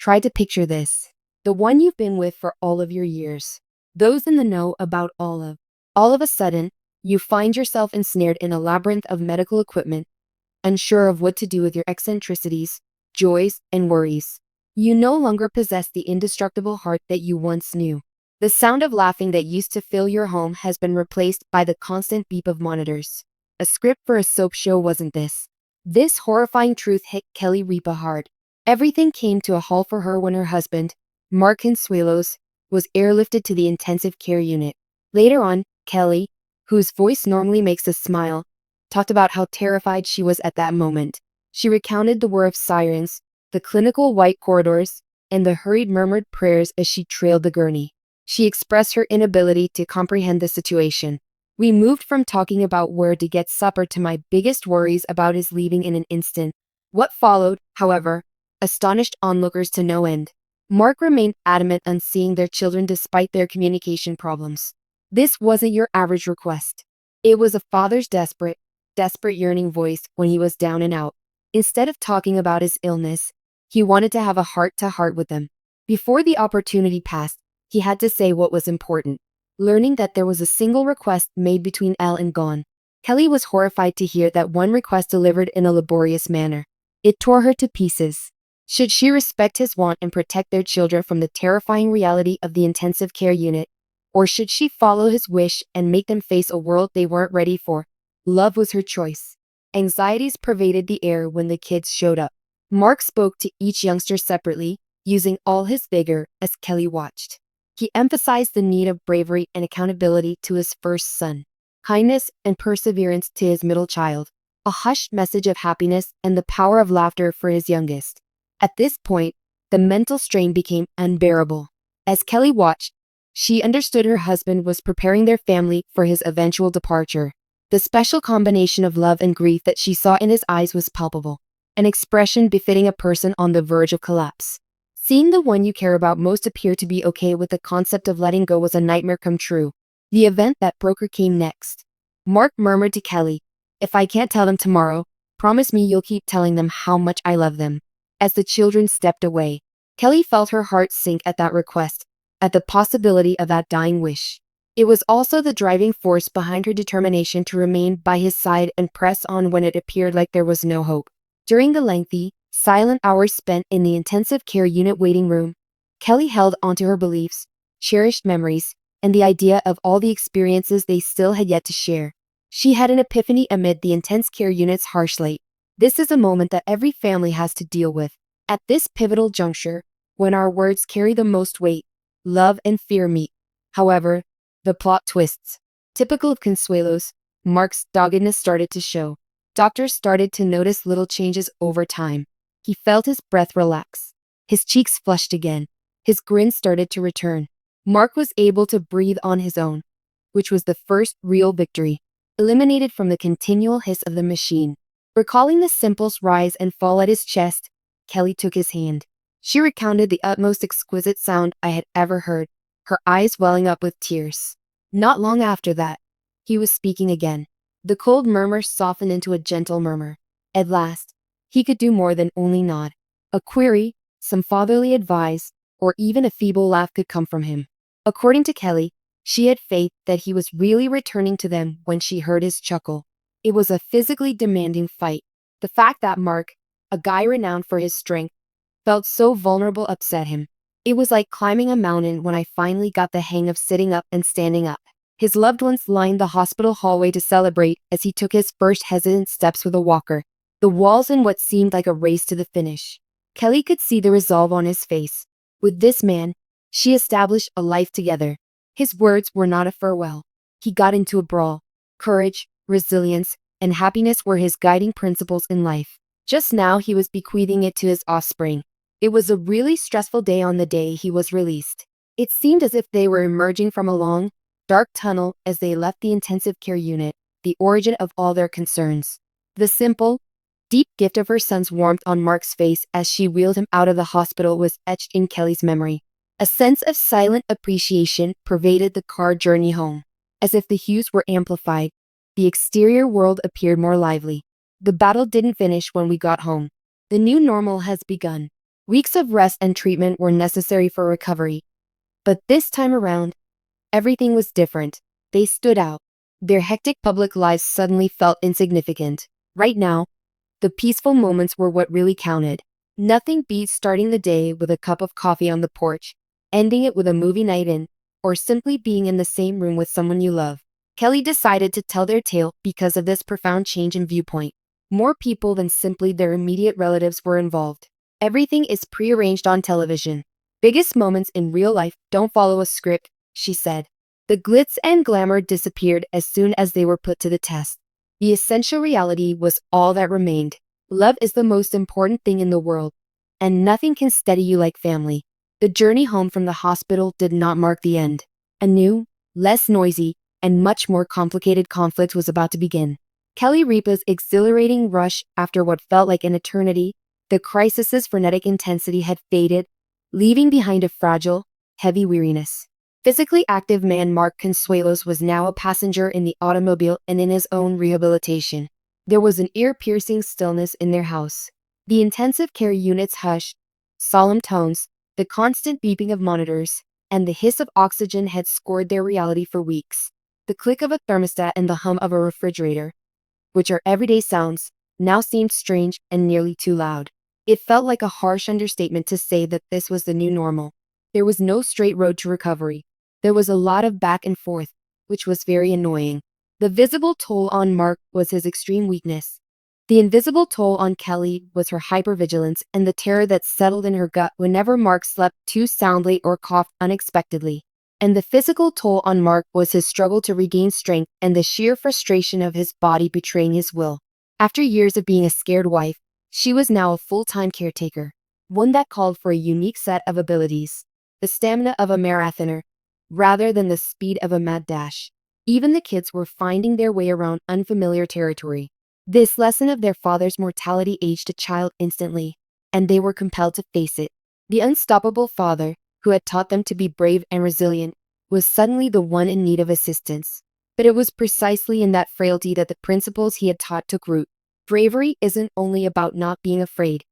Try to picture this. The one you've been with for all of your years. Those in the know about all of. All of a sudden, you find yourself ensnared in a labyrinth of medical equipment, unsure of what to do with your eccentricities, joys, and worries. You no longer possess the indestructible heart that you once knew. The sound of laughing that used to fill your home has been replaced by the constant beep of monitors. A script for a soap show wasn't this. This horrifying truth hit Kelly Ripa hard. Everything came to a halt for her when her husband, Mark Consuelos, was airlifted to the intensive care unit. Later on, Kelly, whose voice normally makes us smile, talked about how terrified she was at that moment. She recounted the whir of sirens, the clinical white corridors, and the hurried murmured prayers as she trailed the gurney. She expressed her inability to comprehend the situation. We moved from talking about where to get supper to my biggest worries about his leaving in an instant. What followed, however, astonished onlookers to no end. Mark remained adamant on seeing their children despite their communication problems. This wasn't your average request. It was a father's desperate yearning voice when he was down and out. Instead of talking about his illness, he wanted to have a heart-to-heart with them. Before the opportunity passed, he had to say what was important. Learning that there was a single request made between Elle and Gone, Kelly was horrified to hear that one request delivered in a laborious manner. It tore her to pieces. Should she respect his want and protect their children from the terrifying reality of the intensive care unit? Or should she follow his wish and make them face a world they weren't ready for? Love was her choice. Anxieties pervaded the air when the kids showed up. Mark spoke to each youngster separately, using all his vigor as Kelly watched. He emphasized the need of bravery and accountability to his first son, kindness and perseverance to his middle child, a hushed message of happiness and the power of laughter for his youngest. At this point, the mental strain became unbearable. As Kelly watched, she understood her husband was preparing their family for his eventual departure. The special combination of love and grief that she saw in his eyes was palpable, an expression befitting a person on the verge of collapse. Seeing the one you care about most appear to be okay with the concept of letting go was a nightmare come true. The event that broke her came next. Mark murmured to Kelly, "If I can't tell them tomorrow, promise me you'll keep telling them how much I love them." As the children stepped away, Kelly felt her heart sink at that request, at the possibility of that dying wish. It was also the driving force behind her determination to remain by his side and press on when it appeared like there was no hope. During the lengthy, silent hours spent in the intensive care unit waiting room, Kelly held onto her beliefs, cherished memories, and the idea of all the experiences they still had yet to share. She had an epiphany amid the intense care unit's harsh light. This is a moment that every family has to deal with. At this pivotal juncture, when our words carry the most weight, love and fear meet. However, the plot twists. Typical of Consuelos, Mark's doggedness started to show. Doctors started to notice little changes over time. He felt his breath relax. His cheeks flushed again. His grin started to return. Mark was able to breathe on his own, which was the first real victory, eliminated from the continual hiss of the machine. Recalling the simple rise and fall at his chest, Kelly took his hand. She recounted the utmost exquisite sound I had ever heard, her eyes welling up with tears. Not long after that, he was speaking again. The cold murmur softened into a gentle murmur. At last, he could do more than only nod. A query, some fatherly advice, or even a feeble laugh could come from him. According to Kelly, she had faith that he was really returning to them when she heard his chuckle. It was a physically demanding fight. The fact that Mark, a guy renowned for his strength, felt so vulnerable upset him. It was like climbing a mountain when I finally got the hang of sitting up and standing up. His loved ones lined the hospital hallway to celebrate as he took his first hesitant steps with a walker, the walls in what seemed like a race to the finish. Kelly could see the resolve on his face. With this man, she established a life together. His words were not a farewell. He got into a brawl. Courage, resilience, and happiness were his guiding principles in life. Just now he was bequeathing it to his offspring. It was a really stressful day on the day he was released. It seemed as if they were emerging from a long, dark tunnel as they left the intensive care unit, the origin of all their concerns. The simple, deep gift of her son's warmth on Mark's face as she wheeled him out of the hospital was etched in Kelly's memory. A sense of silent appreciation pervaded the car journey home. As if the hues were amplified, the exterior world appeared more lively. The battle didn't finish when we got home. The new normal has begun. Weeks of rest and treatment were necessary for recovery. But this time around, everything was different. They stood out. Their hectic public lives suddenly felt insignificant. Right now, the peaceful moments were what really counted. Nothing beats starting the day with a cup of coffee on the porch, ending it with a movie night in, or simply being in the same room with someone you love. Kelly decided to tell their tale because of this profound change in viewpoint. More people than simply their immediate relatives were involved. Everything is prearranged on television. Biggest moments in real life don't follow a script, she said. The glitz and glamour disappeared as soon as they were put to the test. The essential reality was all that remained. Love is the most important thing in the world, and nothing can steady you like family. The journey home from the hospital did not mark the end. A new, less noisy, and much more complicated conflict was about to begin. Kelly Ripa's exhilarating rush after what felt like an eternity, the crisis's frenetic intensity had faded, leaving behind a fragile, heavy weariness. Physically active man Mark Consuelos was now a passenger in the automobile and in his own rehabilitation. There was an ear-piercing stillness in their house. The intensive care unit's hush, solemn tones, the constant beeping of monitors, and the hiss of oxygen had scored their reality for weeks. The click of a thermostat and the hum of a refrigerator, which are everyday sounds, now seemed strange and nearly too loud. It felt like a harsh understatement to say that this was the new normal. There was no straight road to recovery. There was a lot of back and forth, which was very annoying. The visible toll on Mark was his extreme weakness. The invisible toll on Kelly was her hypervigilance and the terror that settled in her gut whenever Mark slept too soundly or coughed unexpectedly. And the physical toll on Mark was his struggle to regain strength and the sheer frustration of his body betraying his will. After years of being a scared wife, she was now a full-time caretaker, one that called for a unique set of abilities, the stamina of a marathoner, rather than the speed of a mad dash. Even the kids were finding their way around unfamiliar territory. This lesson of their father's mortality aged a child instantly, and they were compelled to face it. The unstoppable father, who had taught them to be brave and resilient, was suddenly the one in need of assistance. But it was precisely in that frailty that the principles he had taught took root. Bravery isn't only about not being afraid.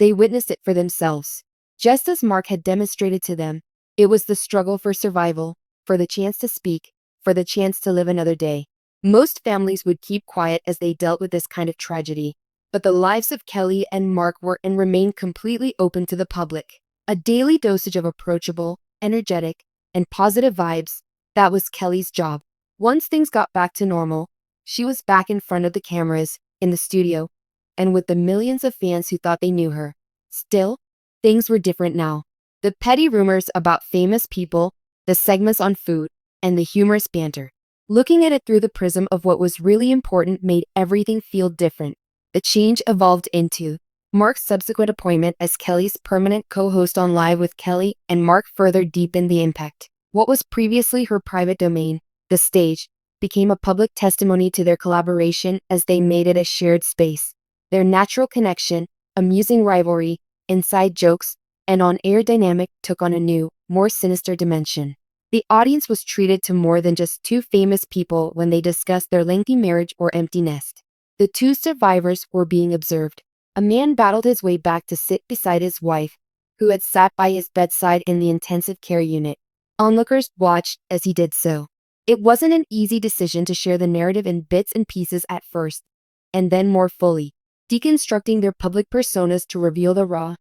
They witnessed it for themselves. Just as Mark had demonstrated to them, it was the struggle for survival, for the chance to speak, for the chance to live another day. Most families would keep quiet as they dealt with this kind of tragedy, but the lives of Kelly and Mark were and remained completely open to the public. A daily dosage of approachable, energetic, and positive vibes, that was Kelly's job. Once things got back to normal, she was back in front of the cameras, in the studio, and with the millions of fans who thought they knew her. Still, things were different now. The petty rumors about famous people, the segments on food, and the humorous banter. Looking at it through the prism of what was really important made everything feel different. The change evolved into Mark's subsequent appointment as Kelly's permanent co-host on Live with Kelly, and Mark further deepened the impact. What was previously her private domain, the stage, became a public testimony to their collaboration as they made it a shared space. Their natural connection, amusing rivalry, inside jokes, and on-air dynamic took on a new, more sinister dimension. The audience was treated to more than just two famous people when they discussed their lengthy marriage or empty nest. The two survivors were being observed. A man battled his way back to sit beside his wife, who had sat by his bedside in the intensive care unit. Onlookers watched as he did so. It wasn't an easy decision to share the narrative in bits and pieces at first, and then more fully, deconstructing their public personas to reveal the raw,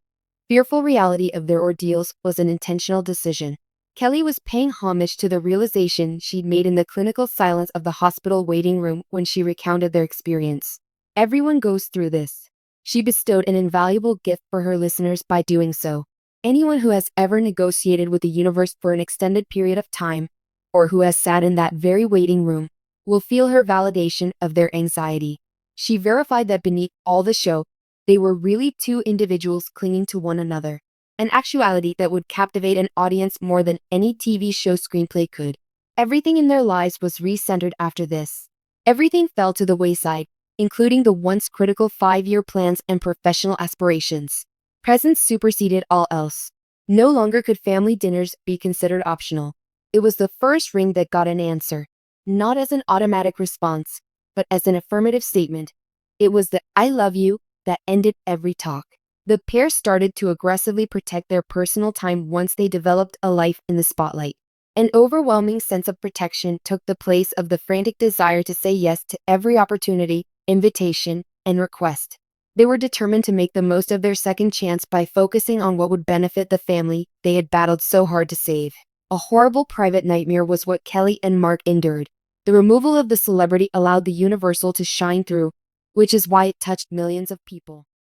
fearful reality of their ordeals was an intentional decision. Kelly was paying homage to the realization she'd made in the clinical silence of the hospital waiting room when she recounted their experience. Everyone goes through this. She bestowed an invaluable gift for her listeners by doing so. Anyone who has ever negotiated with the universe for an extended period of time, or who has sat in that very waiting room, will feel her validation of their anxiety. She verified that beneath all the show, they were really two individuals clinging to one another, an actuality that would captivate an audience more than any TV show screenplay could. Everything in their lives was recentered after this. Everything fell to the wayside, including the once critical 5-year plans and professional aspirations. Presence superseded all else. No longer could family dinners be considered optional. It was the first ring that got an answer, not as an automatic response, but as an affirmative statement. It was the "I love you" that ended every talk. The pair started to aggressively protect their personal time once they developed a life in the spotlight. An overwhelming sense of protection took the place of the frantic desire to say yes to every opportunity, invitation, and request. They were determined to make the most of their second chance by focusing on what would benefit the family they had battled so hard to save. A horrible private nightmare was what Kelly and Mark endured. The removal of the celebrity allowed the universal to shine through, which is why it touched millions of people.